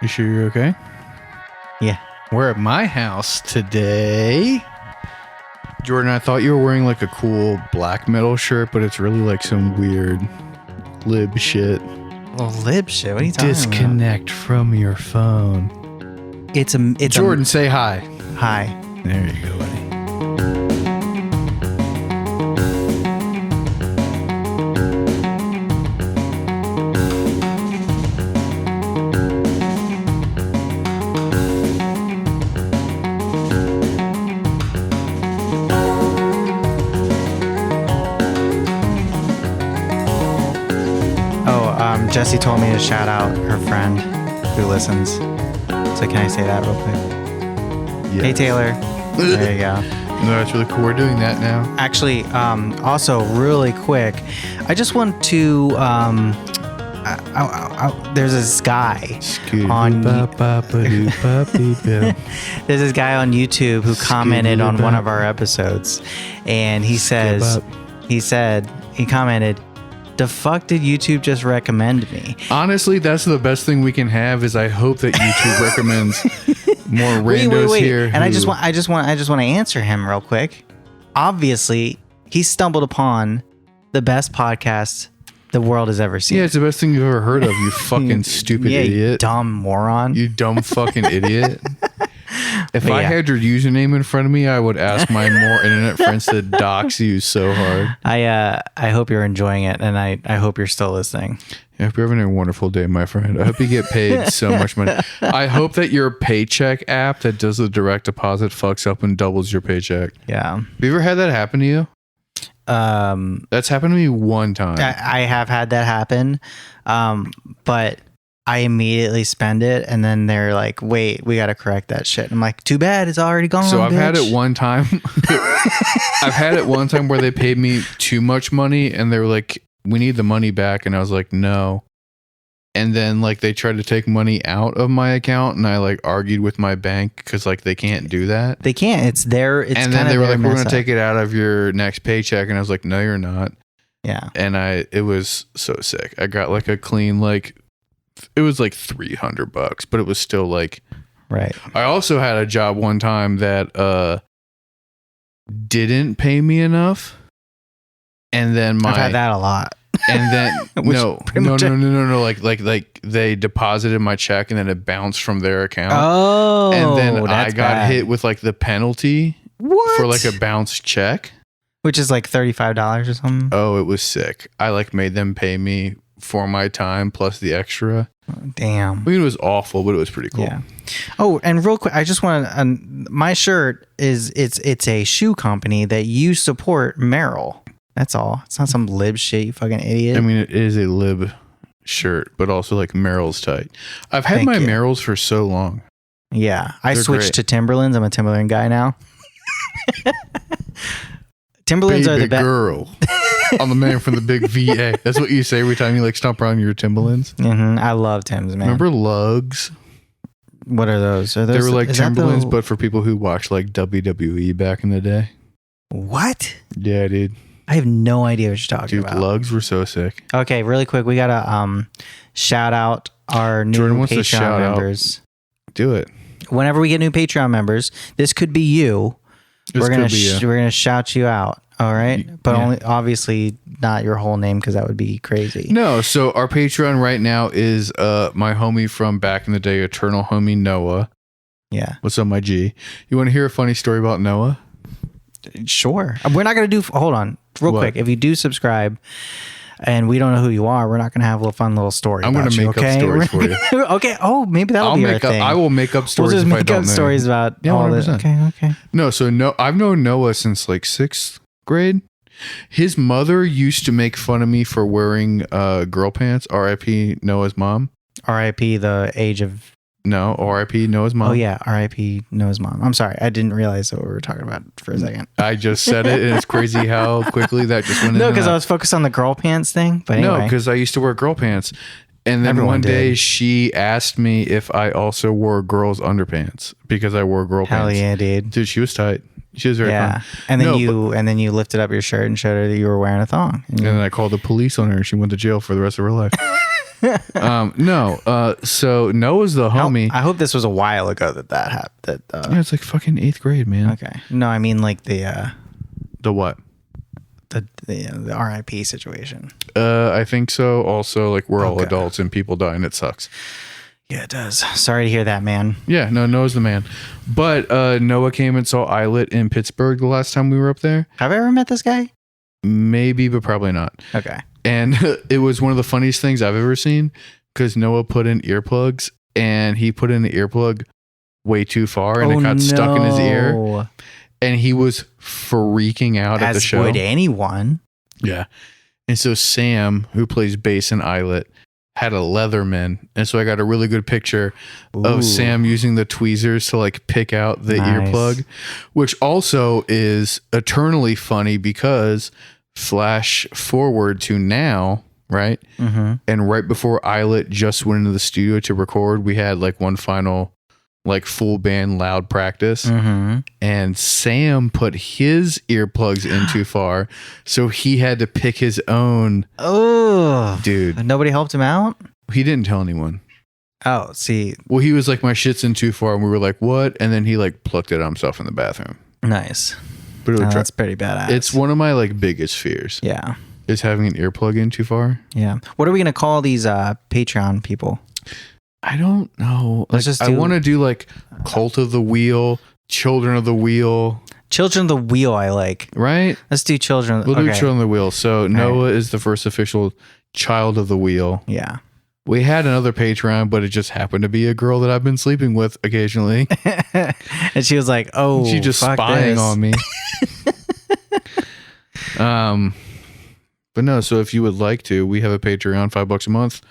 You sure you're okay? Yeah. We're at my house today. Jordan, I thought you were wearing like a cool black metal shirt, but it's really like some weird lib shit. Well, lib shit. What are you talking Disconnect from your phone. about? It's Jordan, say hi. Hi. There you go, buddy. Jessie told me to shout out her friend who listens. So can I say that real quick? Yes. Hey, Taylor. There you go. No, that's really cool. We're doing that now. Actually, also really quick, I just want to, there's this guy on, there's this guy on YouTube who commented on one of our episodes, and he commented, the fuck did YouTube just recommend me? Honestly, that's the best thing we can have. Is I hope that YouTube recommends more randos here. And I just want to answer him real quick. Obviously, he stumbled upon the best podcast the world has ever seen. Yeah, it's the best thing you've ever heard of. You fucking stupid idiot. You dumb moron. You dumb fucking idiot. If I had your username in front of me, I would ask my more internet friends to dox you so hard. I hope you're enjoying it, and I hope you're still listening. I hope you're having a wonderful day, my friend. I hope you get paid so much money. I hope that your paycheck app that does the direct deposit fucks up and doubles your paycheck. Yeah. Have you ever had that happen to you? That's happened to me one time. I have had that happen, but I immediately spend it, and then they're like, wait, we got to correct that shit. I'm like, too bad, it's already gone. So I've had bitch. it one time. I've had it one time where they paid me too much money, and they were like, we need the money back. And I was like, no. And then like they tried to take money out of my account, and I like argued with my bank because like they can't do that. They can't. It's there. It's and then they were like, we're going to take it out of your next paycheck. And I was like, no, you're not. Yeah. And it was so sick. I got like a clean, like, it was like $300, but it was still like, right. I also had a job one time that didn't pay me enough, and then I've had that a lot. And then no, like they deposited my check and then it bounced from their account. Oh, and then I got bad. hit with like the penalty for like a bounced check, which is like $35 or something. Oh, it was sick. I like made them pay me for my time plus the extra. Damn. I mean, it was awful, but it was pretty cool. Yeah. Oh, and real quick, I just want to. My shirt is it's a shoe company that you support, Merrell. That's all. It's not some lib shit, you fucking idiot. I mean, it is a lib shirt, but also like Merrell's tight. I've had my Merrells for so long. Yeah, I switched to Timberlands. I'm a Timberland guy now. Timberlands Baby are the best. Girl. I'm the man from the big VA. That's what you say every time you like stomp around your Timberlands. Mm-hmm. I love Timbs, man. Remember Lugs? What are those? Are those they were like Timberlands, but for people who watched like WWE back in the day. What? Yeah, dude. I have no idea what you're talking about. Lugs were so sick. Okay, really quick, we gotta shout out our new Patreon members. Do it. Whenever we get new Patreon members, this could be you. We're gonna shout you out. All right, but only obviously not your whole name because that would be crazy. No, so our Patreon right now is my homie from back in the day, eternal homie Noah. Yeah. What's up, my G? You want to hear a funny story about Noah? Sure. We're not gonna do. Hold on, real quick. If you do subscribe, and we don't know who you are, we're not gonna have a fun little story. I'm gonna make up stories for you. Okay. Oh, maybe that'll be our thing. I will make up stories. We'll just if make I don't up know. stories about all this. Okay. No, so I've known Noah since like 6th grade. His mother used to make fun of me for wearing girl pants. R.I.P. Noah's mom. R.I.P. the age of. No, R.I.P. Noah's mom. Oh yeah, R.I.P. Noah's mom. I'm sorry, I didn't realize what we were talking about for a second. I just said it, and it's crazy how quickly that just went. No, because I was focused on the girl pants thing. But anyway. No, because I used to wear girl pants, and then one day she asked me if I also wore girls' underpants because I wore girl pants. Hell yeah, dude! Dude, she was tight. She was very fun. And then you lifted up your shirt and showed her that you were wearing a thong. And then I called the police on her, and she went to jail for the rest of her life. No. So Noah's the homie. I hope this was a while ago that happened. Yeah, it's like fucking 8th grade, man. Okay. No, I mean like the what? the RIP situation. I think so. Also, like we're all adults and people die and it sucks. Yeah, it does. Sorry to hear that, man. Yeah, no, Noah's the man. But Noah came and saw Islet in Pittsburgh the last time we were up there. Have I ever met this guy? Maybe, but probably not. Okay. And it was one of the funniest things I've ever seen because Noah put in earplugs and he put in the earplug way too far and it got stuck in his ear. And he was freaking out at the show. As would anyone. Yeah. And so Sam, who plays bass in Islet, had a Leatherman. And so I got a really good picture of Sam using the tweezers to like pick out the earplug, which also is eternally funny because flash forward to now, right? Mm-hmm. And right before Islet just went into the studio to record, we had like one final like full band loud practice. Mm-hmm. And Sam put his earplugs in too far. So he had to pick his own. Oh, dude. Nobody helped him out? He didn't tell anyone. Oh, see. Well, he was like, my shit's in too far. And we were like, what? And then he like plucked it on himself in the bathroom. Nice. But that's pretty badass. It's one of my like biggest fears. Yeah. Is having an earplug in too far. Yeah. What are we going to call these Patreon people? I don't know. Let's like, just I want to do like Cult of the Wheel, Children of the Wheel. Children of the Wheel, I like. Right? Let's do Children. We'll do Children of the Wheel. So Noah is the first official child of the wheel. Yeah. We had another Patreon, but it just happened to be a girl that I've been sleeping with occasionally. And she was like, oh, she just spying on me. But no, so if you would like to, we have a Patreon, $5 a month.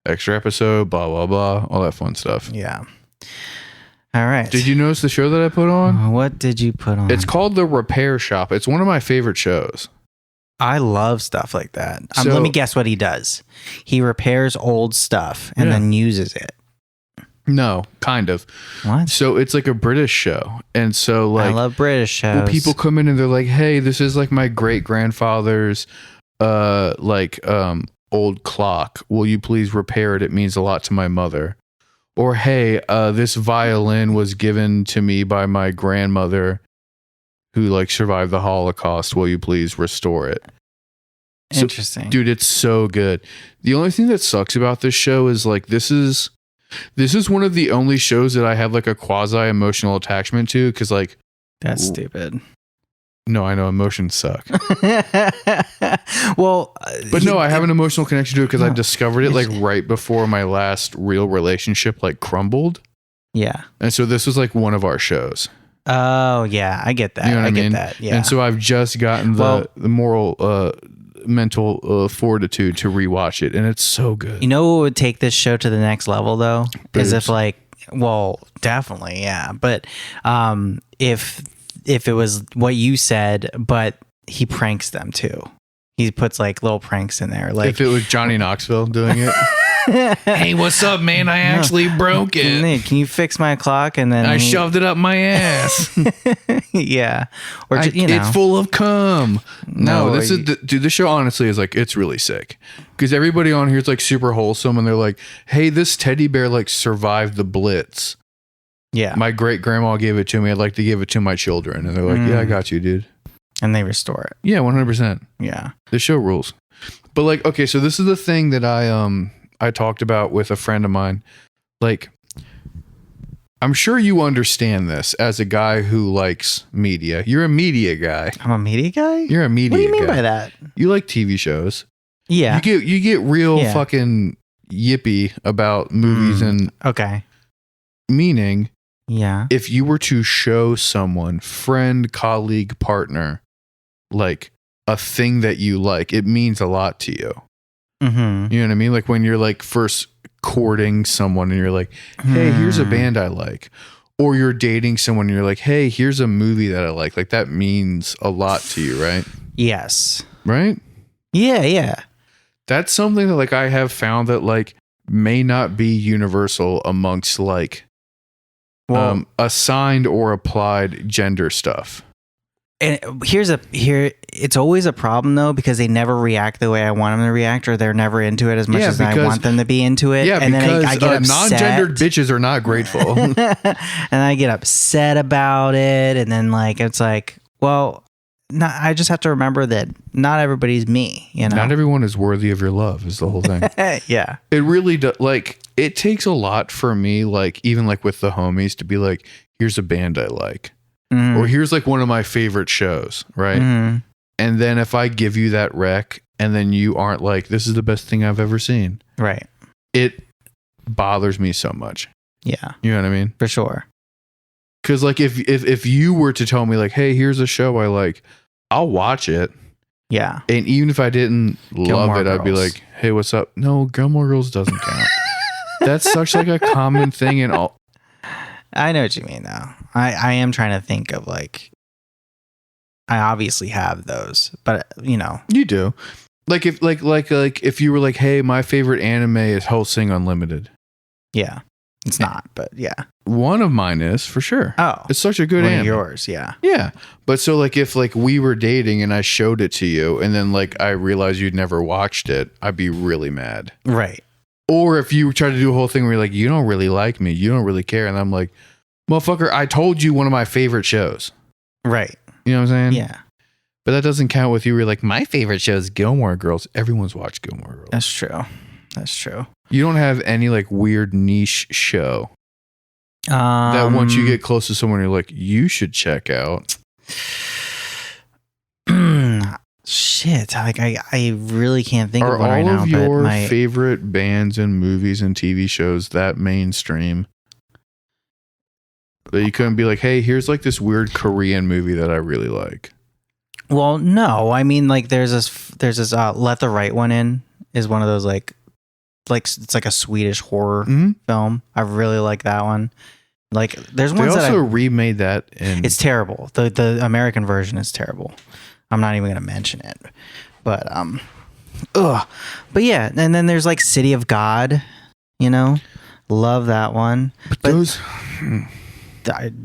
Extra episode, blah, blah, blah, all that fun stuff. Yeah. All right. Did you notice the show that I put on? What did you put on? It's called The Repair Shop. It's one of my favorite shows. I love stuff like that. So, let me guess what he does. He repairs old stuff and then uses it. No, kind of. What? So it's like a British show. And so like, I love British shows. Well, people come in and they're like, hey, this is like my great grandfather's old clock. Will you please repair it? It means a lot to my mother. Or, hey, this violin was given to me by my grandmother who like survived the Holocaust. Will you please restore it? Interesting. So, dude, it's so good. The only thing that sucks about this show is like this is one of the only shows that I have like a quasi emotional attachment to because like that's stupid. No, I know emotions suck. Well, but no, I have an emotional connection to it because I discovered it like right before my last real relationship like crumbled. Yeah. And so this was like one of our shows. Oh, yeah. I get that. You know what I mean? Get that. Yeah. And so I've just gotten the moral, mental fortitude to rewatch it. And it's so good. You know what would take this show to the next level, though? Is if like, well, definitely. Yeah. But if it was what you said, but he pranks them too. He puts like little pranks in there. Like if it was Johnny Knoxville doing it. Hey, what's up, man? I actually broke it. Can you fix my clock? And then I shoved it up my ass. Yeah. Or it's full of cum. No, this is dude. The show honestly is like it's really sick because everybody on here is like super wholesome and they're like, hey, this teddy bear like survived the Blitz. Yeah. My great grandma gave it to me. I'd like to give it to my children. And they're like, yeah, I got you, dude. And they restore it. Yeah, 100%. Yeah. The show rules. But like, okay, so this is the thing that I talked about with a friend of mine. Like, I'm sure you understand this as a guy who likes media. You're a media guy. I'm a media guy? You're a media guy. What do you mean by that? You like TV shows. Yeah. You get real fucking yippy about movies and okay. Meaning, yeah, if you were to show someone, friend, colleague, partner, like a thing that you like, it means a lot to you. Mm-hmm. You know what I mean? Like when you're like first courting someone and you're like, hey, here's a band I like. Or you're dating someone and you're like, hey, here's a movie that I like. Like that means a lot to you, right? Yes. Right? Yeah, yeah. That's something that like I have found that like may not be universal amongst like assigned or applied gender stuff. And it's always a problem though, because they never react the way I want them to react, or they're never into it as much as I want them to be into it. Yeah, and because then I get upset. non-gendered bitches are not grateful. And I get upset about it. And then like, it's like, well, I just have to remember that not everybody's me, you know? Not everyone is worthy of your love is the whole thing. Yeah. It really does. Like, it takes a lot for me, like, even like with the homies to be like, here's a band I like. Or here's like one of my favorite shows, right? And then if I give you that rec and then you aren't like, this is the best thing I've ever seen. Right. It bothers me so much. Yeah. You know what I mean? For sure. Because like if you were to tell me like, hey, here's a show I like, I'll watch it. Yeah. And even if I didn't love it, I'd be like, hey, what's up? No, Gilmore Girls doesn't count. That's such like a common thing in all. I know what you mean though. I am trying to think of like, I obviously have those, but you know. You do. Like if if you were like, hey, my favorite anime is Hellsing Unlimited. Yeah. It's not, but yeah. One of mine is for sure. Oh. It's such a good anime. Yours, yeah. Yeah. But so like if like we were dating and I showed it to you and then like I realized you'd never watched it, I'd be really mad. Right. Or if you try to do a whole thing where you're like, you don't really like me, you don't really care. And I'm like, motherfucker, I told you one of my favorite shows. Right. You know what I'm saying? Yeah. But that doesn't count with you. You're like, my favorite show is Gilmore Girls. Everyone's watched Gilmore Girls. That's true. That's true. You don't have any like weird niche show that once you get close to someone, you're like, you should check out. Shit. Like I really can't think of one right now. Are all of your favorite bands and movies and TV shows that mainstream? That you couldn't be like, hey, here's like this weird Korean movie that I really like. Well, no. I mean, like there's this Let the Right One In is one of those like it's like a Swedish horror film. I really like that one. Like there's ones that also remade that and it's terrible. The American version is terrible. I'm not even gonna mention it. But but yeah, and then there's like City of God, you know? Love that one. But those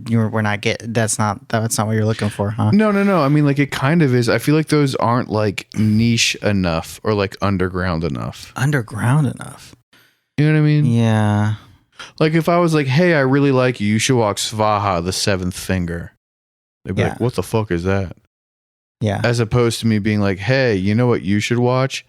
we're not that's not what you're looking for, huh? No. I mean, like it kind of is. I feel like those aren't like niche enough or like underground enough. Underground enough. You know what I mean? Yeah. Like if I was like, hey, I really like you. You should watch Svaha, the Seventh Finger. They'd be like, what the fuck is that? Yeah. As opposed to me being like, hey, you know what you should watch?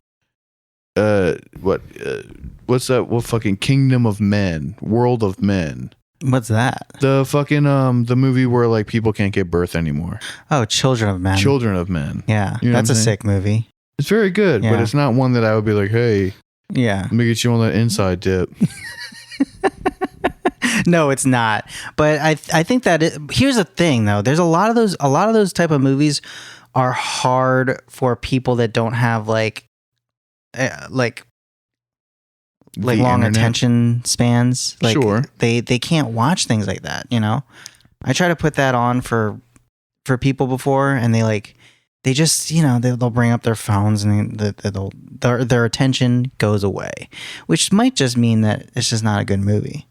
What's that? What fucking Kingdom of Men, World of Men. What's that? The fucking the movie where like people can't get birth anymore. Oh, Children of Men. Children of Men. Yeah, you know that's a sick movie. It's very good, but it's not one that I would be like, hey, let me get you on that inside dip. No, it's not. But I think that here's the thing though. There's a lot of those type of movies are hard for people that don't have like long internet attention spans. Like sure. They can't watch things like that, you know? I try to put that on for people before and they just, you know, they'll bring up their phones and their attention goes away, which might just mean that it's just not a good movie.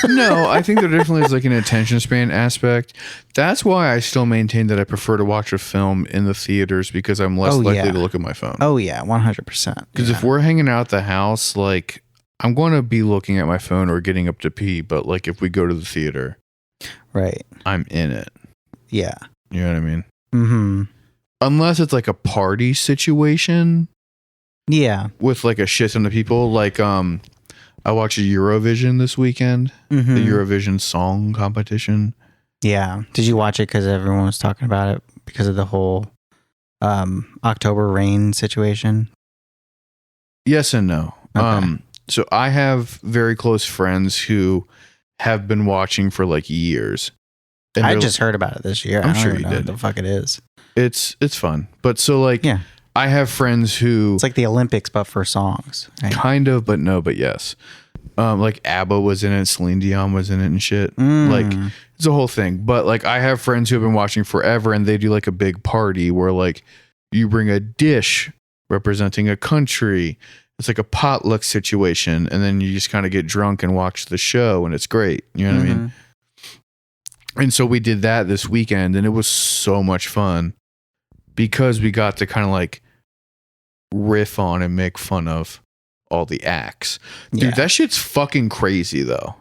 No, I think there definitely is like an attention span aspect. That's why I still maintain that I prefer to watch a film in the theaters because I'm less likely to look at my phone. Oh yeah, 100%. Because if we're hanging out at the house, like I'm going to be looking at my phone or getting up to pee. But like if we go to the theater, right, I'm in it. Yeah, you know what I mean. Mm-hmm. Unless it's like a party situation. Yeah, with like a shit ton of people. Like I watched Eurovision this weekend, the Eurovision song competition. Yeah. Did you watch it because everyone was talking about it because of the whole October rain situation? Yes and no. Okay. So I have very close friends who have been watching for like years. And I just heard about it this year. I'm sure you know did. what the fuck it is. It's fun. But so like, yeah. I have friends who... It's like the Olympics, but for songs. Right? Kind of, but no, but yes. Like ABBA was in it, Celine Dion was in it and shit. Like, it's a whole thing. But like, I have friends who have been watching forever and they do like a big party where like, you bring a dish representing a country. It's like a potluck situation. And then you just kind of get drunk and watch the show and it's great. You know what I mean? And so we did that this weekend and it was so much fun. because we got to kind of like riff on and make fun of all the acts. Dude, that shit's fucking crazy though.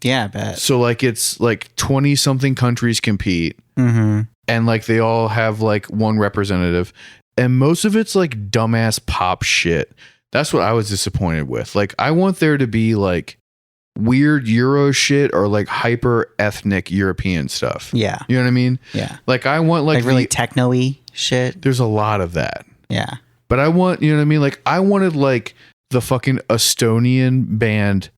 Yeah, I bet. So like it's like 20 something countries compete, and like they all have like one representative, and most of it's like dumbass pop shit. That's what I was disappointed with. Like I want there to be like weird Euro shit or like hyper ethnic European stuff. Yeah. You know what I mean? Yeah. Like I want like really techno-y shit. There's a lot of that. Yeah. But I want, you know what I mean? Like I wanted like the fucking Estonian band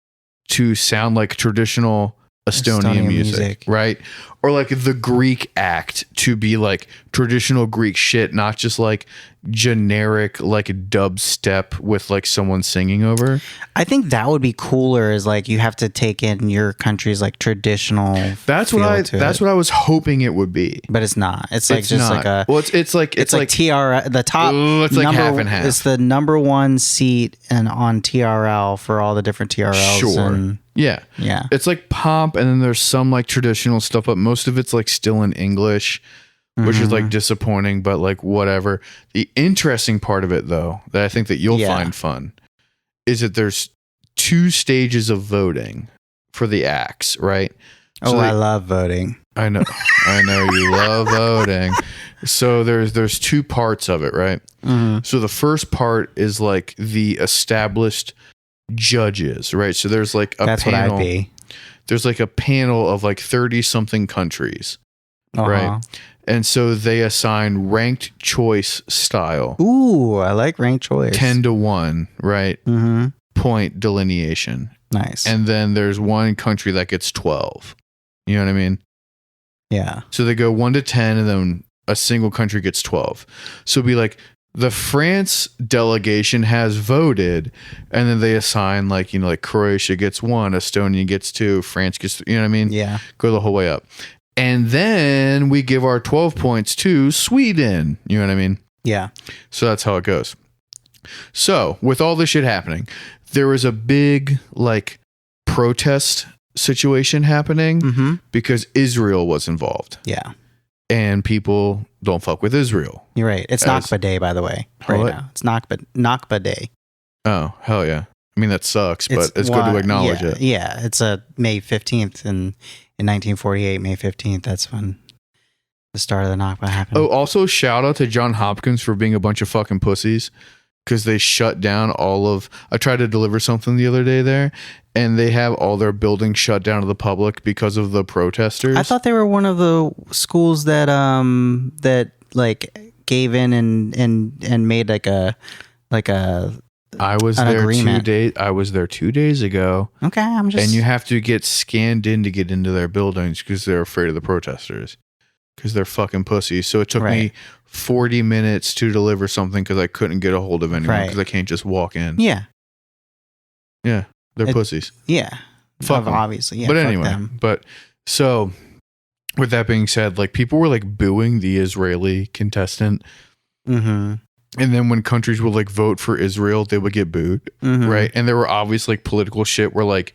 to sound like traditional Estonian music, right? Or like the Greek act to be like traditional Greek shit, not just like generic like dubstep with like someone singing over. I think that would be cooler. Is like you have to take in your country's like traditional. That's what I was hoping it would be, but it's not. It's like just not. like a. Well, it's like TRL. The top. It's like half and half. It's the number one seat and on TRL for all the different TRLs. Sure. Yeah. It's like pop, and then there's some like traditional stuff, but most of it's like still in English, which is like disappointing, but like whatever. The interesting part of it though, that I think that you'll find fun, is that there's 2 stages of voting for the acts, right? So I love voting. I know you love voting. So there's 2 parts of it, right? So the first part is like the established judges, right? So there's like a panel. What I'd be. There's like a panel of like 30 something countries, right? And so they assign ranked choice style. Ooh, I like ranked choice. 10-1, right? Point delineation. Nice. And then there's one country that gets 12. You know what I mean? Yeah. So they go 1 to 10, and then a single country gets 12. So it'd be like the France delegation has voted, and then they assign like, you know, like Croatia gets 1, Estonia gets 2, France gets, you know what I mean? Yeah. Go the whole way up. And then we give our 12 points to Sweden. You know what I mean? Yeah. So that's how it goes. So with all this shit happening, there was a big like protest situation happening because Israel was involved. Yeah. And people don't fuck with Israel. You're right. It's Nakba Day, by the way. Now. It's Nakba Day. Oh, hell yeah. I mean, that sucks, but it's good to acknowledge it. Yeah. It's a May 15th in 1948, May 15th. That's when the start of the Nakba happened. Oh, also shout out to John Hopkins for being a bunch of fucking pussies, because they shut down all of... I tried to deliver something the other day there, and they have all their buildings shut down to the public because of the protesters. I thought they were one of the schools that like gave in and made like a I was there agreement. 2 days. I was there 2 days ago. Okay, and you have to get scanned in to get into their buildings because they're afraid of the protesters, because they're fucking pussies. So it took me 40 minutes to deliver something because I couldn't get a hold of anyone because I can't just walk in. Yeah, they're pussies. Yeah, fuck them. Obviously. Yeah, but anyway, but so with that being said, like people were like booing the Israeli contestant. And then when countries would like vote for Israel, they would get booed, right? And there were obviously like political shit where like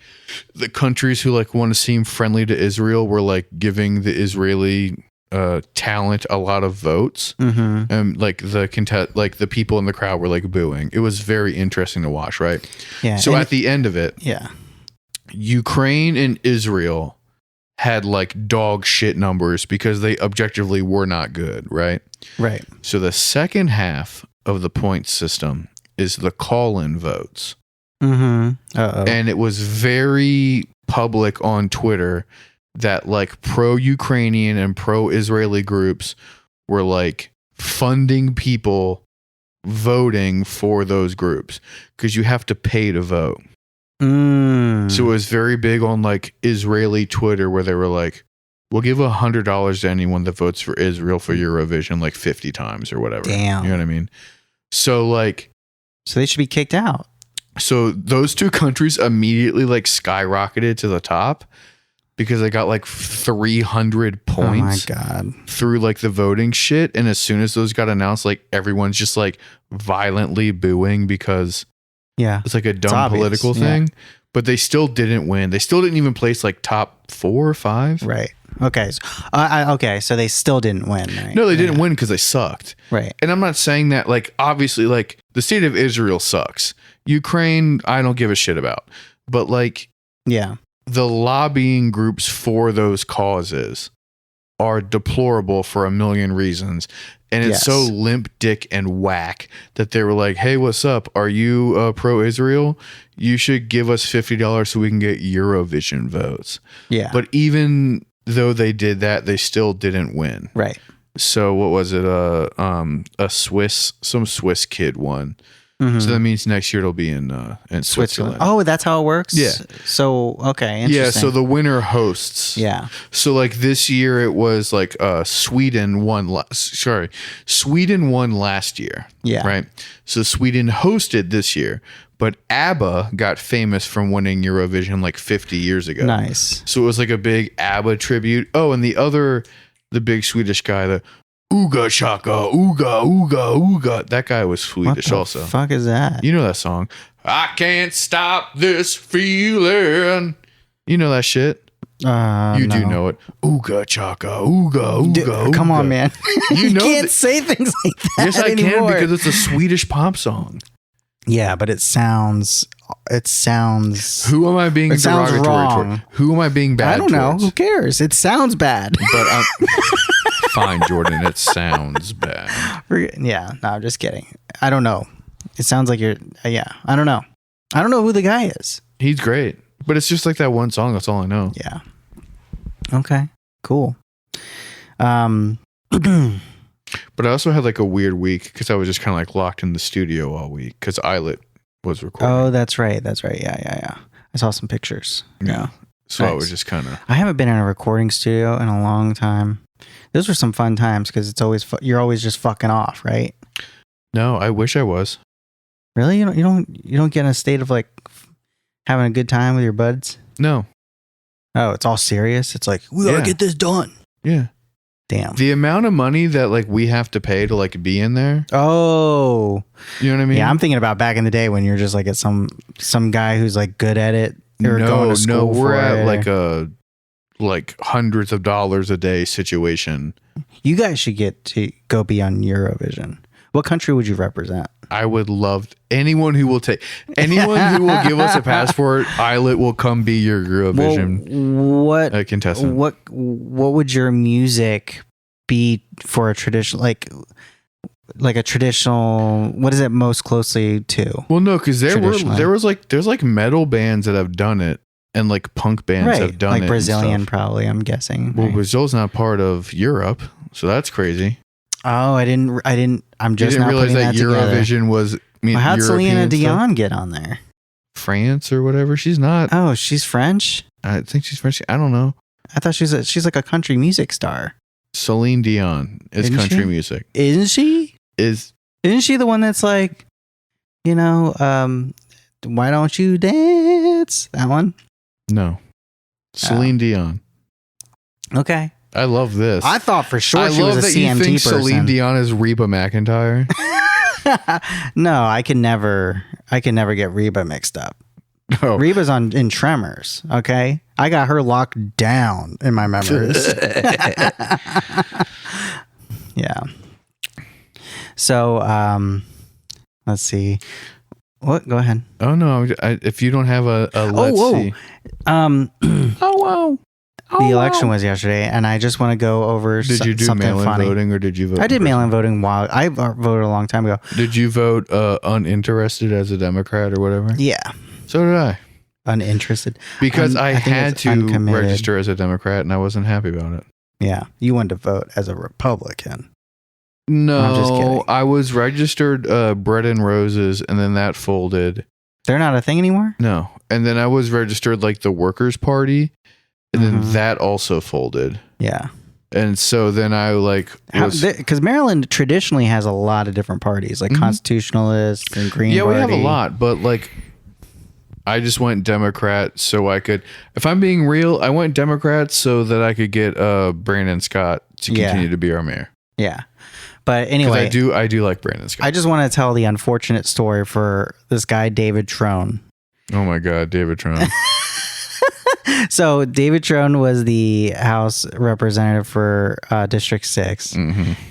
the countries who like want to seem friendly to Israel were like giving the Israeli talent a lot of votes, and like the people in the crowd were like booing. It was very interesting to watch, right? Yeah. So at the end of it, Ukraine and Israel had like dog shit numbers because they objectively were not good, right? Right. So the second half of the point system is the call-in votes. And it was very public on Twitter that like pro-Ukrainian and pro-Israeli groups were like funding people voting for those groups because you have to pay to vote. So it was very big on like Israeli Twitter where they were like, we'll give $100 to anyone that votes for Israel for Eurovision like 50 times or whatever. Damn. You know what I mean? So like... So they should be kicked out. So those 2 countries immediately like skyrocketed to the top because they got like 300 points through like the voting shit. And as soon as those got announced, like everyone's just like violently booing because it's like a dumb political thing. But they still didn't win. They still didn't even place like top 4 or 5. Right. Okay. Okay. So they still didn't win, right? No, they didn't win because they sucked. Right. And I'm not saying that, like, obviously, like, the state of Israel sucks. Ukraine, I don't give a shit about. But, like, Yeah. the lobbying groups for those causes are deplorable for a million reasons. And it's so limp dick and whack that they were like, hey, what's up? Are you pro-Israel? You should give us $50 so we can get Eurovision votes. Yeah. But even though they did that, they still didn't win. Right. So what was it? Some Swiss kid won. Mm-hmm. So that means next year it'll be in Switzerland. Oh, that's how it works? Yeah. So, okay. Interesting. Yeah, so the winner hosts. Yeah. So like this year it was like Sweden won last year. Yeah. Right? So Sweden hosted this year, but ABBA got famous from winning Eurovision like 50 years ago. Nice. So it was like a big ABBA tribute. Oh, and the big Swedish guy, the Ooga Shaka, Ooga, Ooga, Ooga. That guy was Swedish also. What the fuck is that? You know that song. I can't stop this feeling. You know that shit? You do know it. Ooga Chaka, Ooga, Ooga, Ooga. Come on, man. You know can't say things like that Yes, I anymore. can because it's a Swedish pop song. Yeah, but it sounds. Who am I being It sounds derogatory wrong. toward? Who am I being bad I don't know. towards? Who cares? It sounds bad. But I'm fine, Jordan. It sounds bad. Yeah, no, I'm just kidding. I don't know. It sounds like you're. Yeah, I don't know. I don't know who the guy is. He's great, but it's just like that one song. That's all I know. Yeah. Okay. Cool. But I also had like a weird week because I was just kind of like locked in the studio all week because Islet was recording. Oh, that's right. That's right. Yeah. I saw some pictures. Yeah. So Nice. I was just kind of. I haven't been in a recording studio in a long time. Those were some fun times because it's always you're always just fucking off, right? No, I wish I was. Really, you don't get in a state of like having a good time with your buds. No. Oh, it's all serious. It's like we gotta get this done. Yeah. Damn. The amount of money that like we have to pay to like be in there. Oh. You know what I mean? Yeah, I'm thinking about back in the day when you're just like at some guy who's like good at it. Or going to school we're at it. like hundreds of dollars a day situation. You guys should get to go be on Eurovision. What country would you represent? I would love anyone who will give us a passport. Islet will come be your Eurovision contestant. What would your music be for a traditional like a traditional? What is it most closely to? Well, no, because there's like metal bands that have done it, and like punk bands have done it, like Brazilian, probably. I'm guessing. Well, right? Brazil's not part of Europe, so that's crazy. Oh, I didn't. I'm just you didn't not realize that Eurovision was. How'd Selena European Dion stuff? get on there? France or whatever. She's not. Oh, she's French. I think she's French. I don't know. I thought she's like a country music star. Celine Dion is Isn't country she? music. Isn't she? Isn't she the one that's like, why don't you dance? That one? No. Celine Dion. Okay. I love this. I thought for sure she love was a that CMT you think person. Celine Dion is Reba McEntire. No, I can never get Reba mixed up. Oh. Reba's in Tremors, okay? I got her locked down in my memories. Yeah. So, let's see. What? Go ahead. Oh no! If you don't have a let's see. The election was yesterday, and I just want to go over Did you do something mail-in funny. voting or did you vote? I did mail-in voting I voted a long time ago. Did you vote uninterested as a Democrat or whatever? Yeah. So did I. Uninterested. Because I think had it's to uncommitted. register as a Democrat and I wasn't happy about it. Yeah. You wanted to vote as a Republican. I'm just No, kidding. I was registered Bread and Roses and then that folded. They're not a thing anymore? No. And then I was registered like the Workers' Party and then that also folded. Yeah. And so then I because Maryland traditionally has a lot of different parties, like Constitutionalists and Green Party. Yeah, we have a lot, but like I just went Democrat so I could, if I'm being real, I went Democrat so that I could get Brandon Scott to continue to be our mayor. Yeah. But anyway, I do like Brandon Scott. I just want to tell the unfortunate story for this guy, David Trone. Oh my God, David Trump. So David Trone was the House representative for District 6,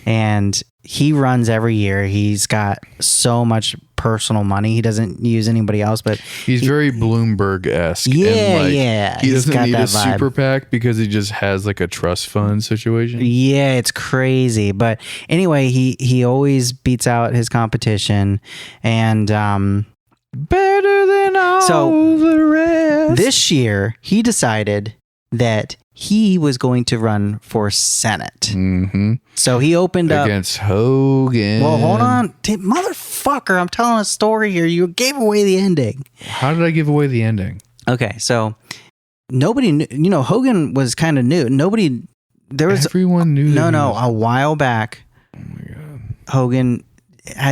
and he runs every year. He's got so much personal money. He doesn't use anybody else, but he's very Bloomberg-esque. Yeah, and like, yeah. He doesn't need a vibe. super PAC because he just has like a trust fund situation. Yeah, it's crazy. But anyway, he always beats out his competition, and better than all the rest. This year, he decided that he was going to run for Senate. So he opened up against Hogan. Well, hold on. Motherfucker, I'm telling a story here. You gave away the ending. How did I give away the ending? Okay, so nobody knew, Hogan was kind of new. Everyone knew. No, a while back. Oh my God. Hogan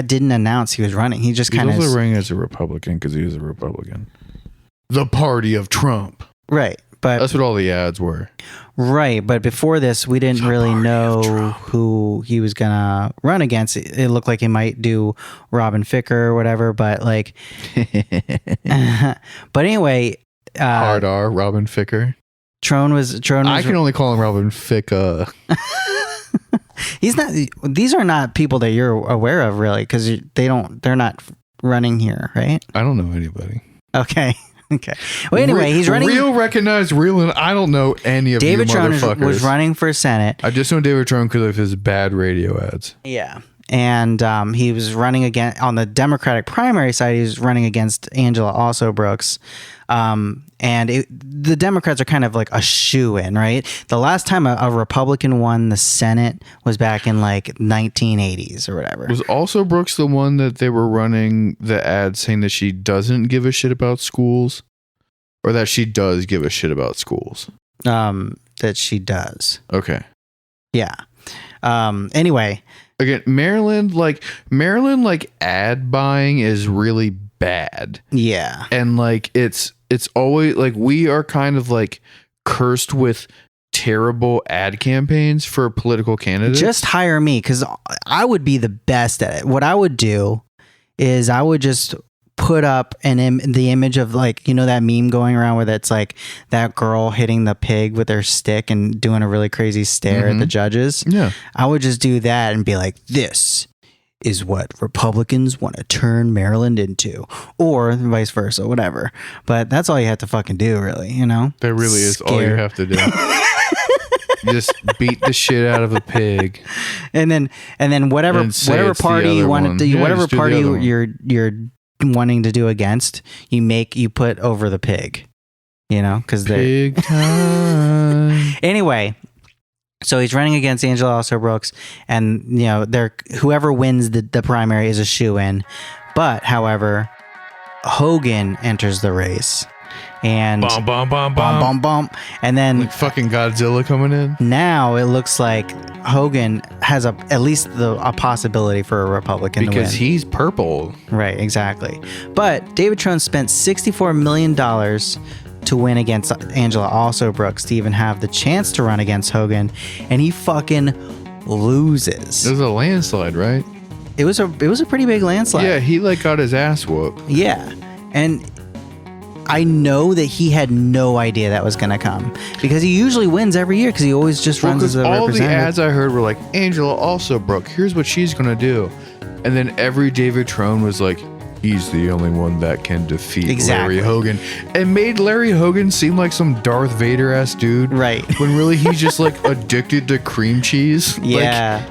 didn't announce he was running. He just kind of... He was also running as a Republican because he was a Republican. The party of Trump. Right. But that's what all the ads were. Right. But before this, we didn't really know who he was going to run against. It looked like he might do Robin Ficker or whatever. But like... but anyway... Hard R, Robin Ficker. Trone was... I can only call him Robin Ficker. He's not. These are not people that you're aware of, really, because they're not running here, right? I don't know anybody. Okay. Well, anyway, he's running. Real, recognized, real, and I don't know any of David you motherfuckers. Trone was running for Senate. I just know David Trone because of his bad radio ads. Yeah. And he was running again on the Democratic primary side. He was running against Angela Also Brooks. The Democrats are kind of like a shoo-in, right? The last time a Republican won the Senate was back in like 1980s or whatever. Was Also Brooks the one that they were running the ad saying that she doesn't give a shit about schools? Or that she does give a shit about schools? That she does. Okay. Yeah. Anyway. Again, Maryland ad buying is really bad. Yeah. And like it's always like we are kind of like cursed with terrible ad campaigns for political candidates. Just hire me because I would be the best at it. What I would do is I would just put up the image of like, that meme going around where it's like that girl hitting the pig with her stick and doing a really crazy stare at the judges. Yeah. I would just do that and be like, this is what Republicans want to turn Maryland into, or vice versa, whatever. But that's all you have to fucking do, really, That really is all you have to do. Just beat the shit out of a pig, and then whatever party you want to do, whatever party you're wanting to do against, you put over the pig, because they're pig time. Anyway. So he's running against Angela Also Brooks, and whoever wins the primary is a shoo-in. But however, Hogan enters the race, and bum, bum, bum, bum, bum, bum, and then like fucking Godzilla coming in. Now it looks like Hogan has at least a possibility for a Republican to win because he's purple. Right, exactly. But David Trone spent $64 million to win against Angela Also Brooks to even have the chance to run against Hogan, and he fucking loses. It was a landslide, right? It was a pretty big landslide. Yeah, he got his ass whooped. Yeah, and I know that he had no idea that was gonna come because he usually wins every year because he always just runs as a representative. All the ads I heard were like, Angela Also Brooks, here's what she's gonna do, and then every David Trone was like, he's the only one that can defeat Larry Hogan, and made Larry Hogan seem like some Darth Vader ass dude, right? When really he's just like addicted to cream cheese. Yeah,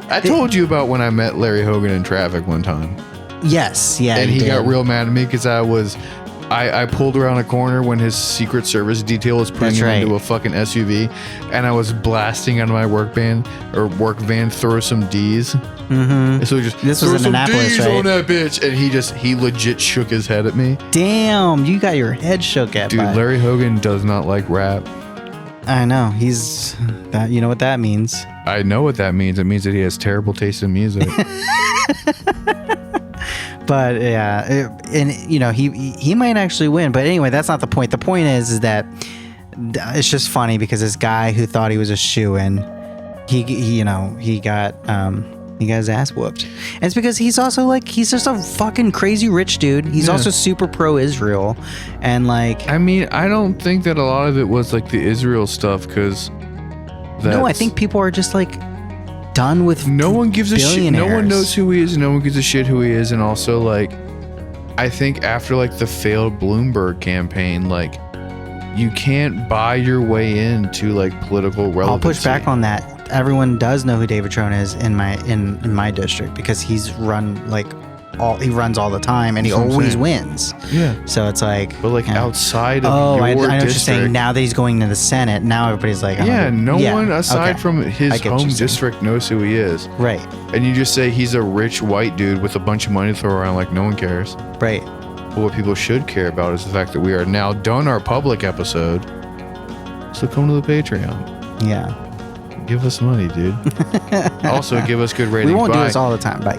I told you about when I met Larry Hogan in traffic one time. Yes, yeah, and he got real mad at me because I pulled around a corner when his Secret Service detail was putting him into a fucking SUV, and I was blasting on my work van, throw some D's. Mm-hmm. So just this was in Annapolis, right? On that bitch, and he legit shook his head at me. Damn, you got your head shook at. Dude, Larry Hogan does not like rap. I know he's that. You know what that means? I know what that means. It means that he has terrible taste in music. But yeah, he might actually win. But anyway, that's not the point. The point is that it's just funny because this guy who thought he was a shoo-in, he got He got his ass whooped. And it's because he's also like, he's just a fucking crazy rich dude. He's also super pro-Israel. And like... I mean, I don't think that a lot of it was like the Israel stuff because... No, I think people are just like done with no one gives a shit. No one billionaires. knows who he is. No one gives a shit who he is. And also like, I think after like the failed Bloomberg campaign, like you can't buy your way into like political relevancy. I'll push back on that. Everyone does know who David Trone is in my district because he runs all the time and he always wins. Yeah. So it's like, but like outside of I know your what you're district, saying. Now that he's going to the Senate, now everybody's like, no one aside from I his get what home you're saying. district knows who he is. Right. And you just say he's a rich white dude with a bunch of money to throw around, like no one cares. Right. But what people should care about is the fact that we are now done our public episode. So come to the Patreon. Yeah. Give us money, dude. Also, give us good ratings. We won't do Bye. this all the time. Bye.